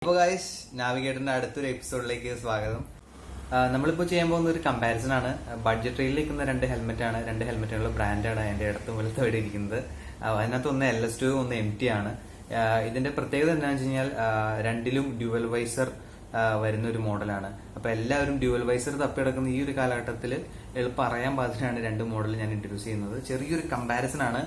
അപ്പോൾ ഗൈസ്, നാവിഗേറ്ററിന്റെ അടുത്തൊരു എപ്പിസോഡിലേക്ക് സ്വാഗതം. നമ്മളിപ്പോൾ ചെയ്യാൻ പോകുന്ന ഒരു കമ്പാരിസൺ ആണ്. ബഡ്ജറ്റ് റെയിലിൽ നിൽക്കുന്ന രണ്ട് ഹെൽമെറ്റാണ്. രണ്ട് ഹെൽമെറ്റുകളുടെ ബ്രാൻഡാണ് എൻ്റെ അടുത്ത് വലത്ത് ഇവിടെ ഇരിക്കുന്നത്. അതിനകത്ത് ഒന്ന് LS2, ഒന്ന് MT ആണ്. ഇതിന്റെ പ്രത്യേകത എന്താണെന്ന് വെച്ച് കഴിഞ്ഞാൽ രണ്ടിലും ഡ്യുവൽ വൈസർ വരുന്ന ഒരു മോഡലാണ്. അപ്പൊ എല്ലാവരും ഡ്യുവൽ വൈസർ തപ്പിയെടുക്കുന്ന ഈ ഒരു കാലഘട്ടത്തിൽ എളുപ്പം അറിയാൻ പാകത്തിനാണ് രണ്ട് മോഡൽ ഞാൻ ഇൻട്രൊഡ്യൂസ് ചെയ്യുന്നത്. ചെറിയൊരു കമ്പാരിസൺ ആണ്.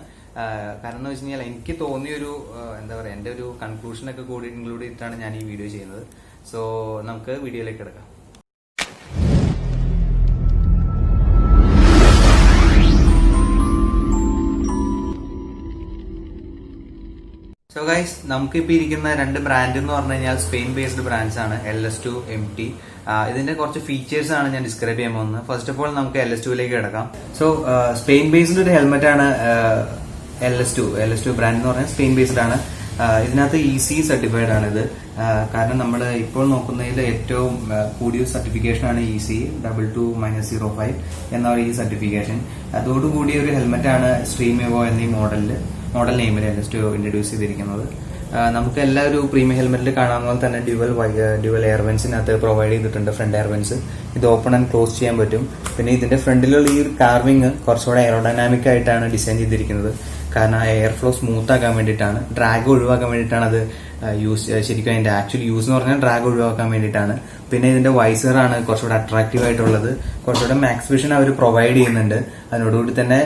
കാരണം എന്ന് വെച്ച് കഴിഞ്ഞാൽ എനിക്ക് തോന്നിയൊരു എന്താ പറയുക, എൻ്റെ ഒരു കൺക്ലൂഷനൊക്കെ കൂടി ഇൻക്ലൂഡ് ചെയ്തിട്ടാണ് ഞാൻ ഈ വീഡിയോ ചെയ്യുന്നത്. സോ നമുക്ക് വീഡിയോയിലേക്ക് കിടക്കാം. സോ ഗൈസ്, നമുക്കിപ്പോൾ ഇരിക്കുന്ന രണ്ട് ബ്രാൻഡ് എന്ന് പറഞ്ഞു കഴിഞ്ഞാൽ സ്പെയിൻ ബേസ്ഡ് ബ്രാൻഡ്സ് ആണ്, LS2, MT. ഇതിന്റെ കുറച്ച് ഫീച്ചേഴ്സ് ആണ് ഞാൻ ഡിസ്ക്രൈബ് ചെയ്യാൻ പോകുന്നത്. ഫസ്റ്റ് ഓഫ് ഓൾ നമുക്ക് LS2ലേക്ക് കിടക്കാം. സോ സ്പെയിൻ ബേസ്ഡ് ഒരു ഹെൽമെറ്റ് ആണ് LS2 ബ്രാൻഡ് എന്ന് പറഞ്ഞാൽ സ്പെയിൻ ബേസ്ഡ് ആണ്. ഇതിനകത്ത് EC സർട്ടിഫൈഡ് ആണ് ഇത്. കാരണം നമ്മൾ ഇപ്പോൾ നോക്കുന്നതിൽ ഏറ്റവും കൂടിയ സർട്ടിഫിക്കേഷൻ ആണ് EC 22-05 എന്ന ഈ സർട്ടിഫിക്കേഷൻ. അതോടുകൂടിയ ഒരു ഹെൽമെറ്റ് ആണ് സ്ട്രീമേവോ എന്ന ഈ മോഡൽ നെയിമിൽ LS2 ഇൻട്രൊഡ്യൂസ് ചെയ്തിരിക്കുന്നത്. നമുക്ക് എല്ലാ ഒരു പ്രീമിയം ഹെൽമെറ്റിൽ കാണാവുന്ന പോലെ തന്നെ ഡ്യുവൽ എയർ വെന്റ്സിനകത്ത് പ്രൊവൈഡ് ചെയ്തിട്ടുണ്ട്. ഫ്രണ്ട് എയർ വെന്റ്സ് ഇത് ഓപ്പൺ ആൻഡ് ക്ലോസ് ചെയ്യാൻ പറ്റും. പിന്നെ ഇതിന്റെ ഫ്രണ്ടിലുള്ള ഈ ഒരു കാർവിംഗ് കുറച്ചുകൂടെ എയറോഡൈനാമിക് ആയിട്ടാണ് ഡിസൈൻ ചെയ്തിരിക്കുന്നത്. കാരണം എയർ ഫ്ലോ സ്മൂത്ത് ആക്കാൻ വേണ്ടിയിട്ടാണ്, ഡ്രാഗ് ഒഴിവാക്കാൻ വേണ്ടിയിട്ടാണ് അത് ശരിക്കും അതിന്റെ ആക്ച്വൽ യൂസ് എന്ന് പറഞ്ഞാൽ ഡ്രാഗ് ഒഴിവാക്കാൻ വേണ്ടിയിട്ടാണ്. പിന്നെ ഇതിന്റെ വൈസർ ആണ് കുറച്ചുകൂടെ അട്രാക്റ്റീവ് ആയിട്ടുള്ളത്. കുറച്ചുകൂടെ മാക്സ് വിഷൻ അവർ പ്രൊവൈഡ് ചെയ്യുന്നുണ്ട്. അതിനോടുകൂടി തന്നെ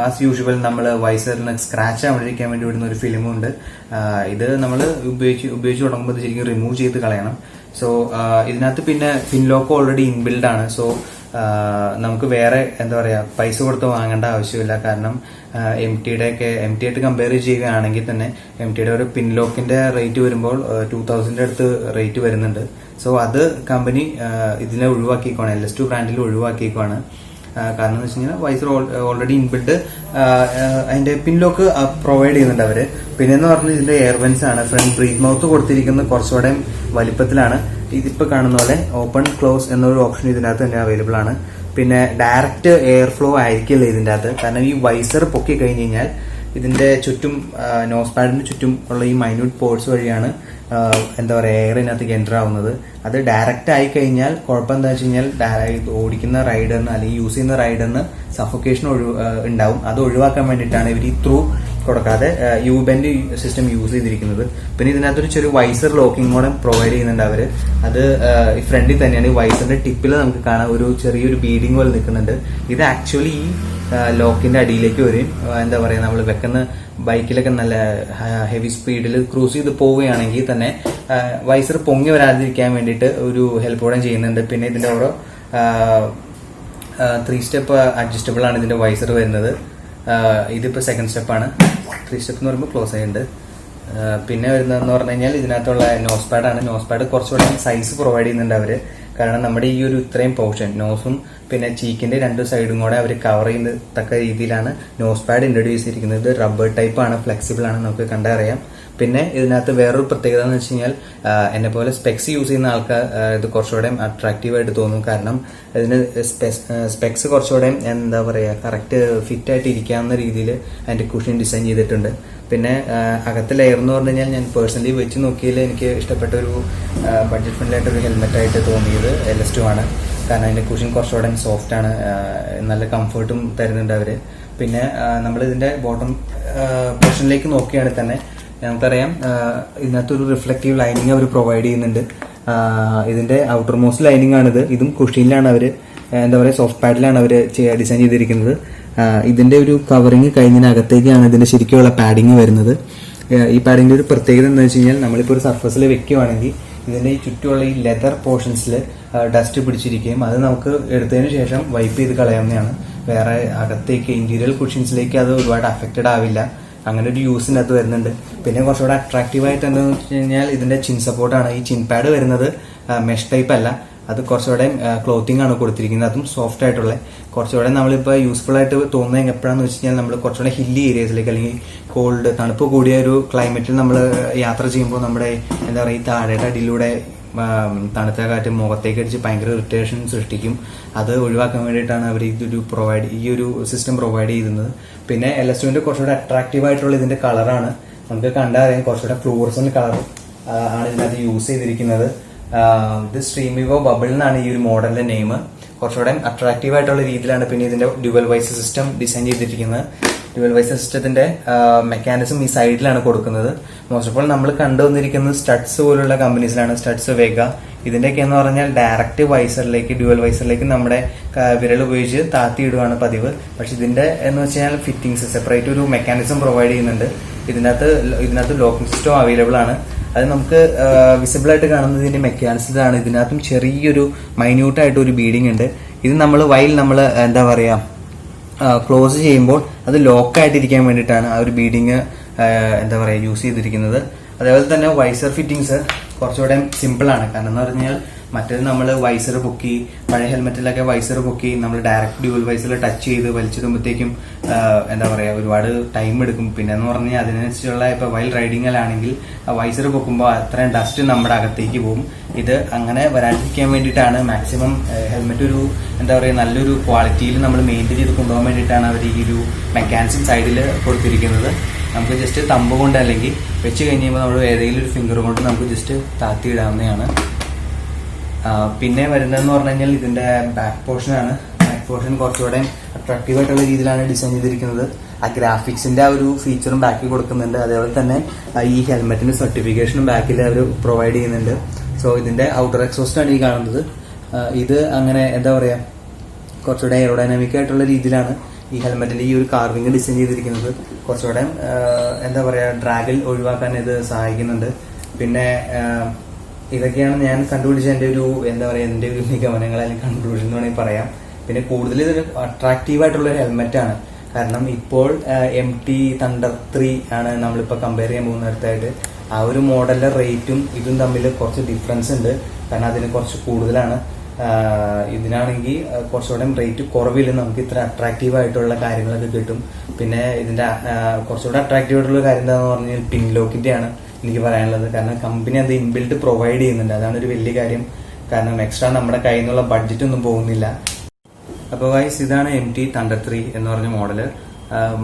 ആസ് യൂഷ്വൽ നമ്മൾ വൈസറിന് സ്ക്രാച്ച് ആവാതിരിക്കാൻ വേണ്ടി വിടുന്ന ഒരു ഫിലിമും ഉണ്ട്. ഇത് നമ്മൾ ഉപയോഗിച്ച് തുടങ്ങുമ്പോൾ ശരിക്കും റിമൂവ് ചെയ്ത് കളയണം. സോ ഇതിനകത്ത് പിന്നെ പിൻലോക്ക് ഓൾറെഡി ഇൻബിൽഡ് ആണ്. സോ നമുക്ക് വേറെ എന്താ പറയാ പൈസ കൊടുത്ത് വാങ്ങേണ്ട ആവശ്യമില്ല. കാരണം MT ആയിട്ട് കമ്പയർ ചെയ്യുകയാണെങ്കിൽ തന്നെ MTയുടെ ഒരു പിൻലോക്കിന്റെ റേറ്റ് വരുമ്പോൾ 2000 അടുത്ത് റേറ്റ് വരുന്നുണ്ട്. സോ അത് കമ്പനി ഇതിനെ ഒഴിവാക്കിയേക്കാണ്, LS2 ബ്രാൻഡിൽ ഒഴിവാക്കിയേക്കാണ്. കാരണം എന്ന് വെച്ച് കഴിഞ്ഞാൽ വൈസർ ഓൾറെഡി ഇൻബിൽഡ് അതിന്റെ പിൻലോക്ക് പ്രൊവൈഡ് ചെയ്യുന്നുണ്ട് അവര്. പിന്നെ എന്ന് പറഞ്ഞാൽ ഇതിന്റെ എയർവെൻസ് ആണ്. ഫ്രണ്ട് ബ്രീത്ത് മൗത്ത് കൊടുത്തിരിക്കുന്നത് കുറച്ചുകൂടെ വലിപ്പത്തിലാണ്. ഇതിപ്പോ കാണുന്ന പോലെ ഓപ്പൺ ക്ലോസ് എന്നൊരു ഓപ്ഷൻ ഇതിനകത്ത് തന്നെ അവൈലബിൾ ആണ്. പിന്നെ ഡയറക്റ്റ് എയർ ഫ്ലോ ആയിരിക്കില്ല ഇതിന്റെ അകത്ത്. കാരണം ഈ വൈസർ പൊക്കി കഴിഞ്ഞ് കഴിഞ്ഞാൽ ഇതിന്റെ ചുറ്റും നോസ് പാഡിന്റെ ചുറ്റും ഉള്ള ഈ മൈന്യൂട്ട് പോർട്സ് വഴിയാണ് എന്താ പറയുക എയറിനകത്തേക്ക് എൻ്റർ ആവുന്നത്. അത് ഡയറക്റ്റ് ആയി കഴിഞ്ഞാൽ കുഴപ്പം എന്താ വെച്ച് കഴിഞ്ഞാൽ ഓടിക്കുന്ന റൈഡറിന് അല്ലെങ്കിൽ യൂസ് ചെയ്യുന്ന റൈഡറിന് സഫോക്കേഷൻ ഉണ്ടാവും. അത് ഒഴിവാക്കാൻ വേണ്ടിയിട്ടാണ് ഇവർ ഈ ത്രൂ കൊടുക്കാതെ യു-ബെൻഡ് സിസ്റ്റം യൂസ് ചെയ്തിരിക്കുന്നത്. പിന്നെ ഇതിനകത്തൊരു ചെറിയ വൈസർ ലോക്കിംഗ് മോഡം പ്രൊവൈഡ് ചെയ്യുന്നുണ്ട് അവര്. അത് ഫ്രണ്ടിൽ തന്നെയാണ്. ഈ വൈസറിന്റെ ടിപ്പിൽ നമുക്ക് കാണാം ഒരു ചെറിയൊരു ബീഡിങ് പോലെ നിൽക്കുന്നുണ്ട്. ഇത് ആക്ച്വലി ഈ ലോക്കിന്റെ അടിയിലേക്ക് വരും. എന്താ പറയാ, നമ്മൾ വെക്കുന്ന ബൈക്കിലൊക്കെ നല്ല ഹെവി സ്പീഡിൽ ക്രൂസ് ചെയ്ത് പോവുകയാണെങ്കിൽ തന്നെ വൈസർ പൊങ്ങി വരാതിരിക്കാൻ വേണ്ടിയിട്ട് ഒരു ഹെൽപ്പോടെ ചെയ്യുന്നുണ്ട്. പിന്നെ ഇതിന്റെ ഓരോ 3 സ്റ്റെപ്പ് അഡ്ജസ്റ്റബിൾ ആണ് ഇതിന്റെ വൈസർ വരുന്നത്. ഇതിപ്പോ സെക്കൻഡ് സ്റ്റെപ്പാണ്. 3 സ്റ്റെപ്പ് എന്ന് പറയുമ്പോൾ ക്ലോസ് ആയിട്ടുണ്ട്. പിന്നെ വരുന്നതെന്ന് പറഞ്ഞു കഴിഞ്ഞാൽ ഇതിനകത്തുള്ള നോസ് പാഡാണ്. നോസ് പാഡ് കുറച്ചുകൂടെ സൈസ് പ്രൊവൈഡ് ചെയ്യുന്നുണ്ട് അവര്. കാരണം നമ്മുടെ ഈ ഒരു ഇത്രയും പോർഷൻ നോസും പിന്നെ ചീക്കിന്റെ രണ്ട് സൈഡും കൂടെ അവർ കവർ ചെയ്യുന്നതക്ക രീതിയിലാണ് നോസ് പാഡ് ഇൻട്രൊഡ്യൂസ് ചെയ്തിരിക്കുന്നത്. ഇത് റബ്ബർ ടൈപ്പ് ആണ്, ഫ്ലെക്സിബിൾ ആണ്, നമുക്ക് കണ്ടറിയാം. പിന്നെ ഇതിനകത്ത് വേറൊരു പ്രത്യേകത എന്ന് വെച്ച് കഴിഞ്ഞാൽ എന്നെ പോലെ സ്പെക്സ് യൂസ് ചെയ്യുന്ന ആൾക്കാർ ഇത് കുറച്ചുകൂടെ അട്രാക്റ്റീവ് ആയിട്ട് തോന്നും. കാരണം ഇതിന് സ്പെക്സ് കുറച്ചുകൂടെ എന്താ പറയുക കറക്റ്റ് ഫിറ്റ് ആയിട്ട് ഇരിക്കാവുന്ന രീതിയിൽ അതിന്റെ കുഷൻ ഡിസൈൻ ചെയ്തിട്ടുണ്ട്. പിന്നെ അകത്ത് ലെയർ എന്ന് പറഞ്ഞു കഴിഞ്ഞാൽ ഞാൻ പേഴ്സണലി വെച്ച് നോക്കിയതിൽ എനിക്ക് ഇഷ്ടപ്പെട്ട ഒരു ബഡ്ജറ്റ് ഫ്രണ്ട്ലി ആയിട്ടൊരു ഹെൽമെറ്റ് ആയിട്ട് തോന്നിയത് LS2 ആണ്. കാരണം അതിന്റെ കുഷൻ കുറച്ചുകൂടെ സോഫ്റ്റ് ആണ്, നല്ല കംഫർട്ടും തരുന്നുണ്ട് അവര്. പിന്നെ നമ്മൾ ഇതിന്റെ ബോട്ടം പോർഷനിലേക്ക് നോക്കിയാണെങ്കിൽ തന്നെ നമുക്കറിയാം ഇതിനകത്തൊരു റിഫ്ലക്റ്റീവ് ലൈനിങ് അവർ പ്രൊവൈഡ് ചെയ്യുന്നുണ്ട്. ഇതിന്റെ ഔട്ടർ മോസ്റ്റ് ലൈനിങ് ആണിത്. ഇതും കുഷനിലാണ് അവർ എന്താ പറയുക സോഫ്റ്റ് പാഡിലാണ് അവർ ഡിസൈൻ ചെയ്തിരിക്കുന്നത്. ഇതിന്റെ ഒരു കവറിങ് കഴിഞ്ഞതിനകത്തേക്കാണ് ഇതിന്റെ ശരിക്കുള്ള പാഡിങ് വരുന്നത്. ഈ പാഡിന്റെ ഒരു പ്രത്യേകത എന്ന് വെച്ച് കഴിഞ്ഞാൽ നമ്മളിപ്പോൾ ഒരു സർഫസിൽ വെക്കുകയാണെങ്കിൽ ഇതിന്റെ ഈ ചുറ്റുമുള്ള ഈ ലെതർ പോർഷൻസിൽ ഡസ്റ്റ് പിടിച്ചിരിക്കുകയും അത് നമുക്ക് എടുത്തതിന് ശേഷം വൈപ്പ് ചെയ്ത് കളയാവുന്നതാണ്. വേറെ അകത്തേക്ക് ഇന്റീരിയർ കുഷൻസിലേക്ക് അത് ഒരുപാട് അഫക്റ്റഡ് ആവില്ല. അങ്ങനെ ഒരു യൂസിനകത്ത് വരുന്നുണ്ട്. പിന്നെ കുറച്ചുകൂടെ അട്രാക്റ്റീവ് ആയിട്ട് എന്താണെന്ന് വെച്ച് കഴിഞ്ഞാൽ ഇതിന്റെ ചിൻ സപ്പോർട്ടാണ്. ഈ ചിൻ പാഡ് വരുന്നത് മെഷ് ടൈപ്പ് അല്ല, അത് കുറച്ചുകൂടെ ക്ലോത്തിങ് ആണ് കൊടുത്തിരിക്കുന്നത്. അതും സോഫ്റ്റ് ആയിട്ടുള്ള കുറച്ചുകൂടെ നമ്മളിപ്പോൾ യൂസ്ഫുൾ ആയിട്ട് തോന്നുന്നത് എപ്പോഴാണെന്ന് വെച്ച് കഴിഞ്ഞാൽ നമ്മൾ കുറച്ചുകൂടെ ഹില്ലി ഏരിയസിലേക്ക് അല്ലെങ്കിൽ കോൾഡ് തണുപ്പ് കൂടിയ ഒരു ക്ലൈമറ്റിൽ നമ്മൾ യാത്ര ചെയ്യുമ്പോൾ നമ്മുടെ എന്താ പറയുക ഈ താഴെയുടെ അടിയിലൂടെ തണുത്ത കാറ്റ് മുഖത്തേക്ക് അടിച്ച് ഭയങ്കര ഇറിറ്റേഷൻ സൃഷ്ടിക്കും. അത് ഒഴിവാക്കാൻ വേണ്ടിയിട്ടാണ് അവർ ഈ ഒരു സിസ്റ്റം പ്രൊവൈഡ് ചെയ്യുന്നത്. പിന്നെ LS2ന്റെ കുറച്ചുകൂടെ അട്രാക്റ്റീവ് ആയിട്ടുള്ള ഇതിന്റെ കളറാണ്. നമുക്ക് കണ്ടറിയാം കുറച്ചുകൂടെ ഫ്ലൂറസന്റ് കളർ ആണ് ഇതിനകത്ത് യൂസ് ചെയ്തിരിക്കുന്നത്. ഇത് സ്ട്രീമിവോ ബബിൾ എന്നാണ് ഈ ഒരു മോഡലിന്റെ നെയിം. കുറച്ചുകൂടെ അട്രാക്റ്റീവ് ആയിട്ടുള്ള രീതിയിലാണ് പിന്നെ ഇതിന്റെ ഡ്യുവൽ വൈസർ സിസ്റ്റം ഡിസൈൻ ചെയ്തിരിക്കുന്നത്. ഡ്യുവൽ വൈസർ സിസ്റ്റത്തിന്റെ മെക്കാനിസം ഈ സൈഡിലാണ് കൊടുക്കുന്നത്. മോസ്റ്റ് ഓഫ് ഓൾ നമ്മൾ കണ്ടുവന്നിരിക്കുന്നത് സ്റ്റഡ്സ് പോലുള്ള കമ്പനീസിലാണ്, സ്റ്റഡ്സ് വെഗ. ഇതിന്റെയൊക്കെ എന്ന് പറഞ്ഞാൽ ഡയറക്റ്റ് വൈസറിലേക്ക്, ഡ്യുവൽ വൈസറിലേക്ക് നമ്മുടെ വിരൽ ഉപയോഗിച്ച് താത്തിയിടുകയാണ് പതിവ്. പക്ഷെ ഇതിന്റെ എന്ന് വെച്ചാൽ ഫിറ്റിംഗ്സ് സെപ്പറേറ്റ് ഒരു മെക്കാനിസം പ്രൊവൈഡ് ചെയ്യുന്നുണ്ട്. ഇതിനകത്ത് ലോക്കിംഗ് സിസ്റ്റം അവൈലബിൾ ആണ്. അത് നമുക്ക് വിസിബിൾ ആയിട്ട് കാണുന്നത് ഇതിന്റെ മെക്കാനിസത്തിലാണ്. ഇതിനകത്തും ചെറിയൊരു മൈന്യൂട്ടായിട്ട് ഒരു ബീഡിംഗ് ഉണ്ട്. ഇത് നമ്മൾ എന്താ പറയാ ക്ലോസ് ചെയ്യുമ്പോൾ അത് ലോക്കായിട്ടിരിക്കാൻ വേണ്ടിയിട്ടാണ് ആ ഒരു ബീഡിങ് എന്താ പറയാ യൂസ് ചെയ്തിരിക്കുന്നത്. അതേപോലെ തന്നെ വൈസർ ഫിറ്റിംഗ്സ് കുറച്ചുകൂടെ സിമ്പിൾ ആണ്. കാരണം എന്ന് പറഞ്ഞാൽ മറ്റേത് നമ്മൾ വൈസർ പൊക്കി, പഴയ ഹെൽമെറ്റിലൊക്കെ വൈസർ പൊക്കി നമ്മൾ ഡയറക്റ്റ് ഡ്യുവൽ വൈസറിൽ ടച്ച് ചെയ്ത് വലിച്ചിടുമ്പോഴത്തേക്കും എന്താ പറയാ ഒരുപാട് ടൈം എടുക്കും. പിന്നെ എന്ന് പറഞ്ഞാൽ അതിനനുസരിച്ചുള്ള ഇപ്പൊ വൈൽ റൈഡിങ്ങിലാണെങ്കിൽ വൈസർ പൊക്കുമ്പോൾ അത്രയും ഡസ്റ്റ് നമ്മുടെ അകത്തേക്ക് പോകും. ഇത് അങ്ങനെ വരാതിരിക്കാൻ വേണ്ടിയിട്ടാണ് മാക്സിമം ഹെൽമെറ്റ് ഒരു എന്താ പറയുക നല്ലൊരു ക്വാളിറ്റിയിൽ നമ്മൾ മെയിൻറ്റെയിൻ ചെയ്ത് കൊണ്ടുപോകാൻ വേണ്ടിയിട്ടാണ് അവർ ഈ ഒരു മെക്കാനിസം സൈഡിൽ കൊടുത്തിരിക്കുന്നത്. നമുക്ക് ജസ്റ്റ് തമ്പ് കൊണ്ട് അല്ലെങ്കിൽ വെച്ച് കഴിഞ്ഞുമ്പോൾ നമ്മൾ ഏതെങ്കിലും ഒരു ഫിംഗർ കൊണ്ട് നമുക്ക് ജസ്റ്റ് താത്തിയിടാവുന്നതാണ്. പിന്നെ വരുന്നതെന്ന് പറഞ്ഞു കഴിഞ്ഞാൽ ഇതിന്റെ ബാക്ക് പോർഷനാണ്. ബാക്ക് പോർഷൻ കുറച്ചുകൂടെ അട്രാക്റ്റീവ് ആയിട്ടുള്ള രീതിയിലാണ് ഡിസൈൻ ചെയ്തിരിക്കുന്നത്. ആ ഗ്രാഫിക്സിന്റെ ആ ഒരു ഫീച്ചറും ബാക്കിൽ കൊടുക്കുന്നുണ്ട്. അതേപോലെ തന്നെ ഈ ഹെൽമെറ്റിന്റെ സർട്ടിഫിക്കേഷനും ബാക്കിൽ അവർ പ്രൊവൈഡ് ചെയ്യുന്നുണ്ട്. സോ ഇതിന്റെ ഔട്ടർ എക്സോസ്റ്റ് ആണ് ഈ കാണുന്നത്. ഇത് അങ്ങനെ എന്താ പറയാ കുറച്ചുകൂടെ എയറോഡൈനാമിക് ആയിട്ടുള്ള രീതിയിലാണ് ഈ ഹെൽമെറ്റിന്റെ ഈ ഒരു കാർവിംഗ് ഡിസൈൻ ചെയ്തിരിക്കുന്നത്. കുറച്ചുകൂടെ എന്താ പറയാ ഡ്രാഗിൽ ഒഴിവാക്കാൻ ഇത് സഹായിക്കുന്നുണ്ട്. പിന്നെ ഇതൊക്കെയാണ് ഞാൻ കണ്ടുപിടിച്ച എന്റെ ഒരു എന്താ പറയാ എന്റെ ഒരു നിഗമനങ്ങൾ അല്ലെങ്കിൽ കൺക്ലൂഷൻ എന്ന് വേണമെങ്കിൽ പറയാം. പിന്നെ കൂടുതൽ ഇതൊരു അട്രാക്റ്റീവ് ആയിട്ടുള്ള ഒരു ഹെൽമെറ്റ് ആണ്. കാരണം ഇപ്പോൾ MT Thunder 3 ആണ് നമ്മളിപ്പോൾ കമ്പയർ ചെയ്യാൻ പോകുന്നിടത്തായിട്ട്. ആ ഒരു മോഡലിന്റെ റേറ്റും ഇതും തമ്മിൽ കുറച്ച് ഡിഫറൻസ് ഉണ്ട്. കാരണം അതിന് കുറച്ച് കൂടുതലാണ്. ഇതിനാണെങ്കിൽ കുറച്ചുകൂടെ റേറ്റ് കുറവിൽ നമുക്ക് ഇത്ര അട്രാക്റ്റീവ് ആയിട്ടുള്ള കാര്യങ്ങളൊക്കെ കിട്ടും. പിന്നെ ഇതിന്റെ കുറച്ചുകൂടെ അട്രാക്റ്റീവ് ആയിട്ടുള്ള കാര്യം എന്താണെന്ന് പറഞ്ഞാൽ പിൻ ലോക്കിന്റെ ആണ് എനിക്ക് പറയാനുള്ളത്. കാരണം കമ്പനി അത് ഇൻബിൽറ്റ് പ്രൊവൈഡ് ചെയ്യുന്നുണ്ട്. അതാണ് ഒരു വലിയ കാര്യം. കാരണം എക്സ്ട്രാ നമ്മുടെ കയ്യിൽ നിന്നുള്ള ബഡ്ജറ്റ് ഒന്നും പോകുന്നില്ല. അപ്പോൾ ഗൈസ് ഇതാണ് MT Thunder 3 എന്ന് പറഞ്ഞ മോഡല്.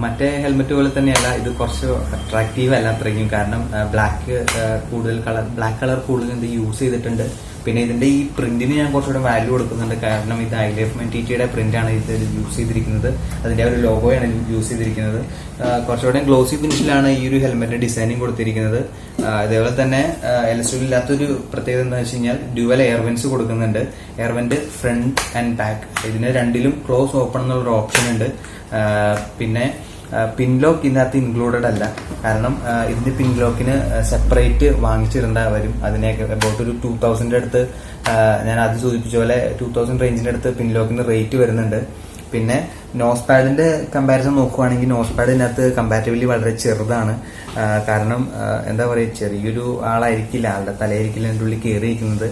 മറ്റേ ഹെൽമെറ്റ് പോലെ തന്നെയല്ല, ഇത് കുറച്ച് അട്രാക്റ്റീവ് അല്ല അത്രയ്ക്കും. കാരണം ബ്ലാക്ക് കളർ കൂടുതൽ ഇത് യൂസ് ചെയ്തിട്ടുണ്ട്. പിന്നെ ഇതിന്റെ ഈ പ്രിന്റിന് ഞാൻ കുറച്ചുകൂടെ വാല്യൂ കൊടുക്കുന്നുണ്ട്. കാരണം ഇത് ILF-TTയുടെ പ്രിന്റാണ് ഇത് യൂസ് ചെയ്തിരിക്കുന്നത്. അതിന്റെ ഒരു ലോഗോയാണ് യൂസ് ചെയ്തിരിക്കുന്നത്. കുറച്ചുകൂടെ ഗ്ലോസി ഫിനിഷിലാണ് ഈ ഒരു ഹെൽമെറ്റ് ഡിസൈനിങ് കൊടുത്തിരിക്കുന്നത്. അതേപോലെ തന്നെ LS2 ഇല്ലാത്തൊരു പ്രത്യേകത എന്താ വെച്ച് കഴിഞ്ഞാൽ ഡ്യുവൽ എയർവെന്റ്സ് കൊടുക്കുന്നുണ്ട്. എയർവെന്റ് ഫ്രണ്ട് ആൻഡ് ബാക്ക് ഇതിന് രണ്ടിലും ക്ലോസ് ഓപ്പൺ എന്നുള്ളൊരു ഓപ്ഷൻ ഉണ്ട്. പിന്നെ പിൻലോക്ക് ഇതിനകത്ത് ഇൻക്ലൂഡഡ് അല്ല. കാരണം ഇതിന്റെ പിൻലോക്കിന് സെപ്പറേറ്റ് വാങ്ങിച്ചിടേണ്ട വരും. അതിനൊക്കെ അബൌട്ട് ഒരു 2000 അടുത്ത് ഞാൻ ആദ്യം സൂചിപ്പിച്ച പോലെ 2000 റേഞ്ചിന്റെ അടുത്ത് പിൻലോക്കിന് റേറ്റ് വരുന്നുണ്ട്. പിന്നെ നോസ് പാഡിന്റെ കമ്പാരിസൺ നോക്കുവാണെങ്കിൽ നോസ് പാഡ് ഇതിനകത്ത് കമ്പാരിറ്റീവ്ലി വളരെ ചെറുതാണ്. കാരണം എന്താ പറയുക ചെറിയൊരു ആളായിരിക്കില്ല, ആളുടെ തലയായിരിക്കില്ല അതിൻ്റെ ഉള്ളിൽ കയറിയിരിക്കുന്നത്.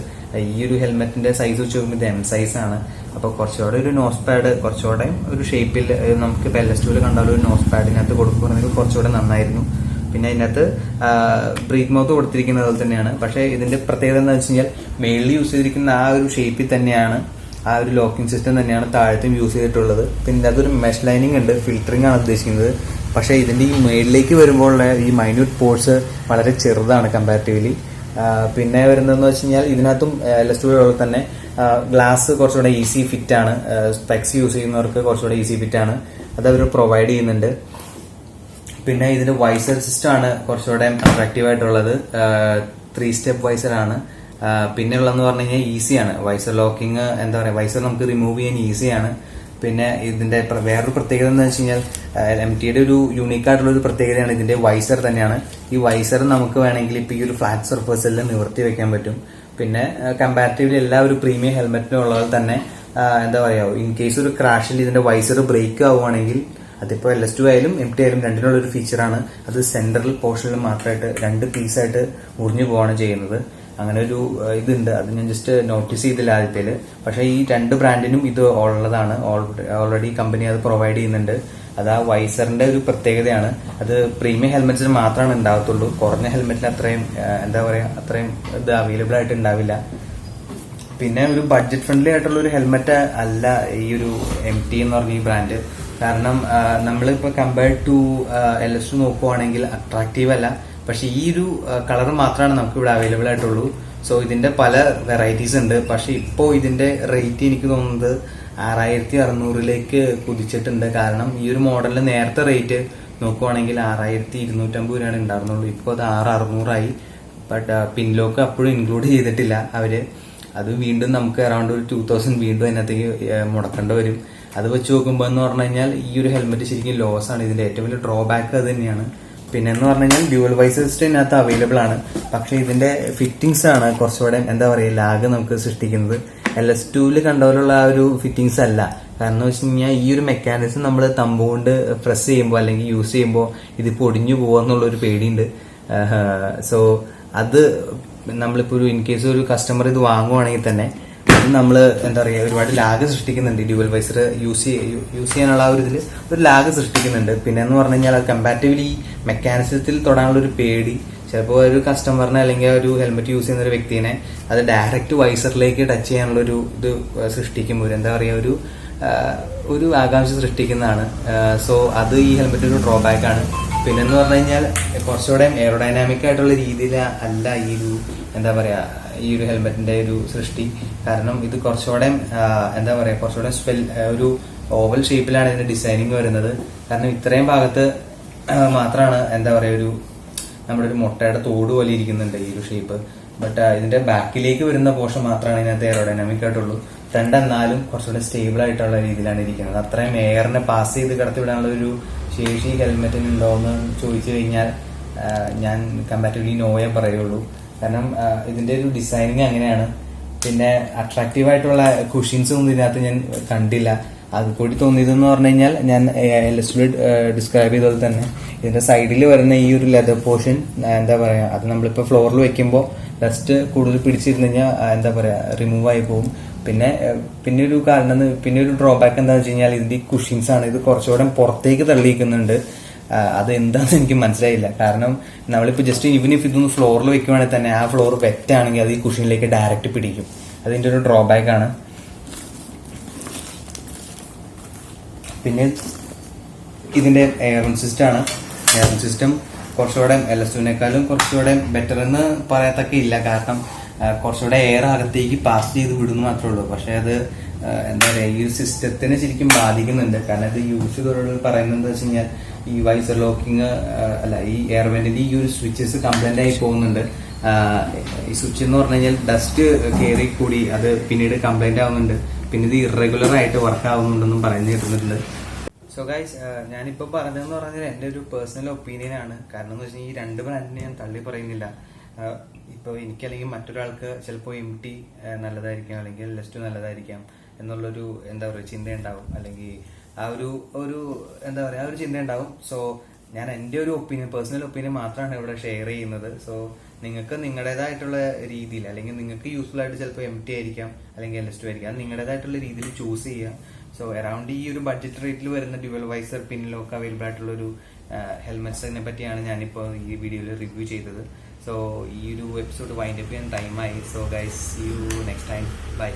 ഈ ഒരു ഹെൽമെറ്റിന്റെ സൈസ് വെച്ച് നോക്കുമ്പോൾ ഇത് M സൈസ് ആണ്. അപ്പൊ കുറച്ചുകൂടെ ഒരു നോസ് പാഡ് കുറച്ചുകൂടെ ഒരു ഷേപ്പിൽ നമുക്ക് ഇപ്പൊ LS2 കണ്ടാലും ഒരു നോസ് പാഡിനകത്ത് കൊടുക്കുകയാണെങ്കിൽ കുറച്ചുകൂടെ നന്നായിരുന്നു. പിന്നെ ഇതിനകത്ത് ബ്രീത്ത് മൗത്ത് കൊടുത്തിരിക്കുന്നത് പോലെ തന്നെയാണ്. പക്ഷെ ഇതിന്റെ പ്രത്യേകത എന്താ വെച്ച് കഴിഞ്ഞാൽ മേളിൽ യൂസ് ചെയ്തിരിക്കുന്ന ആ ഒരു ഷേപ്പിൽ തന്നെയാണ്, ആ ഒരു ലോക്കിംഗ് സിസ്റ്റം തന്നെയാണ് താഴത്തും യൂസ് ചെയ്തിട്ടുള്ളത്. പിന്നെ അതൊരു മെഷ് ലൈനിങ് ഉണ്ട്, ഫിൽറ്ററിംഗ് ആണ് ഉദ്ദേശിക്കുന്നത്. പക്ഷെ ഇതിന്റെ ഈ മേളിലേക്ക് വരുമ്പോൾ ഈ മൈന്യൂട്ട് പോർട്സ് വളരെ ചെറുതാണ് കമ്പാരിറ്റീവ്ലി. പിന്നെ വരുന്നതെന്ന് വെച്ച് കഴിഞ്ഞാൽ ഇതിനകത്തും LS2 പോലെ തന്നെ ഗ്ലാസ് കുറച്ചുകൂടെ ഈസി ഫിറ്റ് ആണ്. സ്പെക്സ് യൂസ് ചെയ്യുന്നവർക്ക് കുറച്ചുകൂടെ ഈസി ഫിറ്റ് ആണ്, അത് അവർ പ്രൊവൈഡ് ചെയ്യുന്നുണ്ട്. പിന്നെ ഇതിന്റെ വൈസർ സിസ്റ്റം ആണ് കുറച്ചുകൂടെ അട്രാക്റ്റീവ് ആയിട്ടുള്ളത്. 3 സ്റ്റെപ്പ് വൈസർ ആണ്. പിന്നെ ഉള്ളതെന്ന് പറഞ്ഞു കഴിഞ്ഞാൽ ഈസിയാണ് വൈസർ ലോക്കിങ്. എന്താ പറയുക വൈസർ നമുക്ക് റിമൂവ് ചെയ്യാൻ ഈസിയാണ്. പിന്നെ ഇതിന്റെ വേറൊരു പ്രത്യേകത എന്ന് വെച്ച് കഴിഞ്ഞാൽ MTയുടെ ഒരു യൂണീക്ക് ആയിട്ടുള്ള ഒരു പ്രത്യേകതയാണ് ഇതിന്റെ വൈസർ തന്നെയാണ്. ഈ വൈസർ നമുക്ക് വേണമെങ്കിൽ ഇപ്പൊ ഈ ഒരു ഫ്ലാറ്റ് സർഫേസിൽ നിവർത്തി വെക്കാൻ പറ്റും. പിന്നെ കമ്പാരിറ്റീവ്ലി എല്ലാ ഒരു പ്രീമിയം ഹെൽമെറ്റിനും ഉള്ളത് തന്നെ എന്താ പറയുക ഇൻ കേസ് ഒരു ക്രാഷിൽ ഇതിന്റെ വൈസർ ബ്രേക്ക് ആവുകയാണെങ്കിൽ അതിപ്പോ LS2 ആയാലും MT ആയാലും രണ്ടിനുള്ള ഒരു ഫീച്ചറാണ്. അത് സെൻട്രൽ പോർഷനിൽ മാത്രമായിട്ട് 2 പീസായിട്ട് മുറിഞ്ഞു പോവാണ് ചെയ്യുന്നത്. അങ്ങനെ ഒരു ഇതുണ്ട്, അത് ഞാൻ ജസ്റ്റ് നോട്ടീസ് ചെയ്തില്ല ആദ്യത്തേല്. പക്ഷെ ഈ 2 ബ്രാൻഡിനും ഇത് ഉള്ളതാണ്. ഓൾറെഡി കമ്പനി അത് പ്രൊവൈഡ് ചെയ്യുന്നുണ്ട്. അത് ആ വൈസറിന്റെ ഒരു പ്രത്യേകതയാണ്. അത് പ്രീമിയം ഹെൽമെറ്റ്സിന് മാത്രമാണ് ഉണ്ടാവത്തുള്ളൂ. കുറഞ്ഞ ഹെൽമെറ്റിന് അത്രയും എന്താ പറയാ അത്രയും ഇത് അവൈലബിൾ ആയിട്ട് ഉണ്ടാവില്ല. പിന്നെ ഒരു ബഡ്ജറ്റ് ഫ്രണ്ട്ലി ആയിട്ടുള്ള ഒരു ഹെൽമെറ്റ് അല്ല ഈ ഒരു MT എന്ന് പറഞ്ഞ ഈ ബ്രാൻഡ്. കാരണം നമ്മളിപ്പോ കമ്പയർഡ് ടു LS2 നോക്കുവാണെങ്കിൽ അട്രാക്റ്റീവ് അല്ല. പക്ഷെ ഈ ഒരു കളർ മാത്രമാണ് നമുക്ക് ഇവിടെ അവൈലബിൾ ആയിട്ടുള്ളൂ. സോ ഇതിന്റെ പല വെറൈറ്റീസ് ഉണ്ട്. പക്ഷെ ഇപ്പോൾ ഇതിന്റെ റേറ്റ് എനിക്ക് തോന്നുന്നത് 6600 കുതിച്ചിട്ടുണ്ട്. കാരണം ഈ ഒരു മോഡലിന് നേരത്തെ റേറ്റ് നോക്കുവാണെങ്കിൽ 6250 രൂപയാണ് ഉണ്ടായിരുന്നുള്ളൂ. ഇപ്പോൾ അത് 6600 ബട്ട് പിൻലോക്ക് അപ്പോഴും ഇൻക്ലൂഡ് ചെയ്തിട്ടില്ല അവര്. അത് വീണ്ടും നമുക്ക് അറൌണ്ട് ഒരു 2000 വീണ്ടും അതിനകത്തേക്ക് മുടക്കേണ്ടി വരും. അത് വെച്ച് നോക്കുമ്പോൾ എന്ന് പറഞ്ഞു കഴിഞ്ഞാൽ ഈ ഒരു ഹെൽമെറ്റ് ശരിക്കും ലോസ് ആണ്. ഇതിന്റെ ഏറ്റവും വലിയ ഡ്രോബാക്ക് അത് തന്നെയാണ്. പിന്നെ എന്ന് പറഞ്ഞു കഴിഞ്ഞാൽ ഡ്യുവൽ വൈസർ ഇതിനകത്ത് അവൈലബിൾ ആണ്. പക്ഷെ ഇതിന്റെ ഫിറ്റിംഗ്സ് ആണ് കുറച്ചുകൂടെ എന്താ പറയുക ലാഗ് നമുക്ക് സൃഷ്ടിക്കുന്നത്. LS2 കണ്ടപോലുള്ള ആ ഒരു ഫിറ്റിംഗ്സ് അല്ല. കാരണം എന്ന് വെച്ച് കഴിഞ്ഞാൽ ഈ ഒരു മെക്കാനിസം നമ്മൾ തമ്പുകൊണ്ട് പ്രസ് ചെയ്യുമ്പോൾ അല്ലെങ്കിൽ യൂസ് ചെയ്യുമ്പോൾ ഇതിപ്പോൾ ഒടിഞ്ഞു പോവാന്നുള്ളൊരു പേടിയുണ്ട്. സോ അത് നമ്മളിപ്പോൾ ഒരു ഇൻ കേസ് ഒരു കസ്റ്റമർ ഇത് വാങ്ങുവാണെങ്കിൽ തന്നെ അത് നമ്മൾ എന്താ പറയുക ഒരുപാട് ലാഗ് സൃഷ്ടിക്കുന്നുണ്ട്. ഡ്യുവൽ വൈസർ യൂസ് ചെയ്യാനുള്ള ആ ഒരു ഇതിൽ ഒരു ലാഗ് സൃഷ്ടിക്കുന്നുണ്ട്. പിന്നെ എന്ന് പറഞ്ഞു കഴിഞ്ഞാൽ അത് കമ്പാരിറ്റീവ്ലി മെക്കാനിസത്തിൽ തൊടാനുള്ള ഒരു പേടി ചിലപ്പോൾ ഒരു കസ്റ്റമറിനെ അല്ലെങ്കിൽ ഒരു ഹെൽമെറ്റ് യൂസ് ചെയ്യുന്ന ഒരു വ്യക്തിനെ അത് ഡയറക്റ്റ് വൈസറിലേക്ക് ടച്ച് ചെയ്യാനുള്ള ഒരു ഇത് സൃഷ്ടിക്കും. ഒരു എന്താ പറയുക ഒരു ആകാംക്ഷ സൃഷ്ടിക്കുന്നതാണ്. സോ അത് ഈ ഹെൽമെറ്റ് ഒരു ഡ്രോബാക്ക് ആണ്. പിന്നെന്ന് പറഞ്ഞു കഴിഞ്ഞാൽ കുറച്ചുകൂടെ എയറോഡൈനാമിക് ആയിട്ടുള്ള രീതിയിൽ അല്ല ഈ ഒരു എന്താ പറയാ ഈ ഒരു ഹെൽമെറ്റിന്റെ ഒരു സൃഷ്ടി. കാരണം ഇത് കുറച്ചുകൂടെ എന്താ പറയാ കുറച്ചുകൂടെ ഒരു ഓവൽ ഷേപ്പിലാണ് ഇതിന്റെ ഡിസൈനിങ് വരുന്നത്. കാരണം ഇത്രയും ഭാഗത്ത് മാത്രമാണ് എന്താ പറയാ നമ്മുടെ ഒരു മുട്ടയുടെ തോട് പോലെ ഇരിക്കുന്നുണ്ട് ഈ ഒരു ഷേപ്പ്. ബട്ട് ഇതിന്റെ ബാക്കിലേക്ക് വരുന്ന പോർഷൻ മാത്രമാണ് ഇതിനകത്ത് എയറോഡൈനാമിക് ആയിട്ടുള്ളൂ. ഫ്രണ്ട് എന്നാലും കുറച്ചുകൂടെ സ്റ്റേബിൾ ആയിട്ടുള്ള രീതിയിലാണ് ഇരിക്കുന്നത്. അത്രയും എയറിനെ പാസ് ചെയ്ത് കടത്തിവിടാനുള്ള ഒരു ശേഷി ഹെൽമെറ്റിന് ഉണ്ടോ എന്ന് ചോദിച്ചു കഴിഞ്ഞാൽ ഞാൻ കമ്പാരിറ്റീവ്ലി നോയേ പറയുള്ളൂ. കാരണം ഇതിന്റെ ഒരു ഡിസൈനിങ് അങ്ങനെയാണ്. പിന്നെ അട്രാക്റ്റീവ് ആയിട്ടുള്ള കുഷൻസ് ഒന്നും ഇതിനകത്ത് ഞാൻ കണ്ടില്ല. അത് കൂടി തോന്നിയതെന്ന് പറഞ്ഞു കഴിഞ്ഞാൽ ഞാൻ LS2 ഡിസ്ക്രൈബ് ചെയ്തത് തന്നെ ഇതിന്റെ സൈഡിൽ വരുന്ന ഈ ഒരു ലെതർ പോർഷൻ എന്താ പറയാ അത് നമ്മളിപ്പോ ഫ്ലോറിൽ വെക്കുമ്പോൾ ഡസ്റ്റ് കൂടുതൽ പിടിച്ചിരുന്നു കഴിഞ്ഞാൽ എന്താ പറയാ റിമൂവ് ആയി പോകും. പിന്നെ ഒരു കാരണം പിന്നെ ഒരു ഡ്രോബാക്ക് എന്താണെന്ന് വെച്ച് കഴിഞ്ഞാൽ ഇതിന്റെ കുഷൻസ് ആണ്. ഇത് കുറച്ചുകൂടെ പുറത്തേക്ക് തള്ളിയിരിക്കുന്നുണ്ട്. അത് എന്താണെന്ന് എനിക്ക് മനസ്സിലായില്ല. കാരണം നമ്മളിപ്പോ ജസ്റ്റ് ഈവൻ ഇഫ് ഇതൊന്ന് ഫ്ലോറിൽ വെക്കുവാണെങ്കിൽ തന്നെ ആ ഫ്ലോർ വെറ്റ് ആണെങ്കിൽ അത് ഈ കുഷനിലേക്ക് ഡയറക്റ്റ് പിടിക്കും. അതിന്റെ ഒരു ഡ്രോബാക്ക് ആണ്. പിന്നെ ഇതിന്റെ എയർ സിസ്റ്റം ആണ്. എയർ സിസ്റ്റം കുറച്ചുകൂടെ LS2 കുറച്ചുകൂടെ ബെറ്റർ എന്ന് പറയത്തക്ക ഇല്ല. കാരണം കുറച്ചുകൂടെ എയർ അകത്തേക്ക് പാസ് ചെയ്ത് വിടുന്നു മാത്രമേ ഉള്ളൂ. പക്ഷെ അത് എന്താ പറയാ ഈ ഒരു സിസ്റ്റത്തിനെ ശരിക്കും ബാധിക്കുന്നുണ്ട്. കാരണം ഇത് യൂസ് ചെയ്തവരോട് പറയുന്നത് എന്താ വെച്ച് കഴിഞ്ഞാൽ ഈ വൈസർ ലോക്കിങ് അല്ല ഈ എയർവെന്റിന്റെ ഈ ഒരു സ്വിച്ചസ് കംപ്ലൈന്റ് ആയി പോകുന്നുണ്ട്. ഈ സ്വിച്ച് എന്ന് പറഞ്ഞു കഴിഞ്ഞാൽ ഡസ്റ്റ് കയറി കൂടി അത് പിന്നീട് കംപ്ലൈന്റ് ആവുന്നുണ്ട്. പിന്നെ ഇത് ഇറഗുലർ ആയിട്ട് വർക്ക് ആവുന്നുണ്ടെന്നും പറഞ്ഞു കേട്ടിട്ടുണ്ട്. സോ ഗൈസ് ഞാനിപ്പോ പറഞ്ഞതെന്ന് പറഞ്ഞാൽ എന്റെ ഒരു പേഴ്സണൽ ഒപ്പീനിയൻ ആണ്. കാരണം എന്ന് വെച്ചാൽ ഈ രണ്ട് ബ്രാൻഡിനെ ഞാൻ തള്ളി പറയുന്നില്ല. ഇപ്പോൾ എനിക്കല്ലെങ്കിൽ മറ്റൊരാൾക്ക് ചിലപ്പോൾ MT നല്ലതായിരിക്കാം അല്ലെങ്കിൽ LS2 നല്ലതായിരിക്കാം എന്നുള്ളൊരു എന്താ പറയുക ചിന്തയുണ്ടാവും. അല്ലെങ്കിൽ ആ ഒരു എന്താ പറയുക ആ ഒരു ചിന്തയുണ്ടാവും. സോ ഞാൻ എൻ്റെ ഒരു ഒപ്പീനിയൻ പേഴ്സണൽ ഒപ്പീനിയൻ മാത്രമാണ് ഇവിടെ ഷെയർ ചെയ്യുന്നത്. സോ നിങ്ങൾക്ക് നിങ്ങളുടേതായിട്ടുള്ള രീതിയിൽ അല്ലെങ്കിൽ നിങ്ങൾക്ക് യൂസ്ഫുൾ ആയിട്ട് ചിലപ്പോൾ MT ആയിരിക്കാം അല്ലെങ്കിൽ LS2 ആയിരിക്കാം. അത് നിങ്ങളുടേതായിട്ടുള്ള രീതിയിൽ ചൂസ് ചെയ്യുക. സോ അറൌണ്ട് ഈ ഒരു ബഡ്ജറ്റ് റേറ്റിൽ വരുന്ന ഡ്യുവൽ വൈസർ പിന്നിലൊക്കെ അവൈലബിൾ ആയിട്ടുള്ള ഒരു ഹെൽമെറ്റ്സിനെ പറ്റിയാണ് ഞാനിപ്പോൾ ഈ വീഡിയോയിൽ റിവ്യൂ ചെയ്തത്. സോ ഈ ഒരു എപ്പിസോഡ് വൈൻഡ് അപ്പ് ചെയ്യാൻ ടൈമായി. So guys see you next time. By.